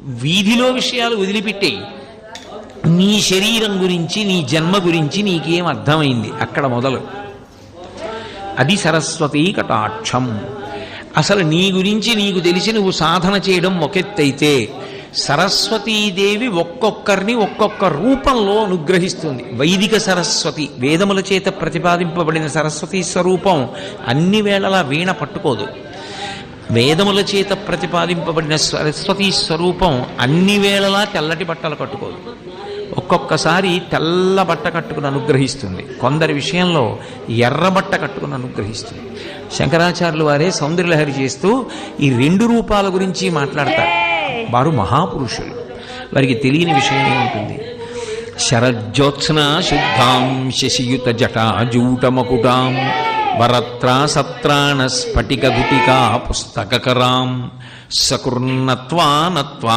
వీధిలో విషయాలు వదిలిపెట్టేయి. నీ శరీరం గురించి, నీ జన్మ గురించి నీకేం అర్థమైంది అక్కడ మొదలు. అది సరస్వతీ కటాక్షం. అసలు నీ గురించి నీకు తెలిసి నువ్వు సాధన చేయడం ఒకెత్తైతే, సరస్వతీదేవి ఒక్కొక్కరిని ఒక్కొక్క రూపంలో అనుగ్రహిస్తుంది. వైదిక సరస్వతి, వేదముల చేత ప్రతిపాదింపబడిన సరస్వతీ స్వరూపం అన్ని వేళలా వీణ పట్టుకోదు. వేదముల చేత ప్రతిపాదింపబడిన సరస్వతీ స్వరూపం అన్ని వేళలా తెల్లటి బట్టలు కట్టుకోదు. ఒక్కొక్కసారి తెల్ల బట్ట కట్టుకుని అనుగ్రహిస్తుంది, కొందరి విషయంలో ఎర్రబట్ట కట్టుకుని అనుగ్రహిస్తుంది. శంకరాచార్యులు వారే సౌందర్యలహరి చేస్తూ ఈ రెండు రూపాల గురించి మాట్లాడతారు. వారు మహాపురుషులు, వారికి తెలియని విషయం ఏముంటుంది. శరజ్యోత్స్న శుద్ధాం శశియుత జటాజూటమకుటాం వరత్రా సత్రాణ స్ఫటిక గుటికా పుస్తకరాం సకృన్నత్వా నత్వా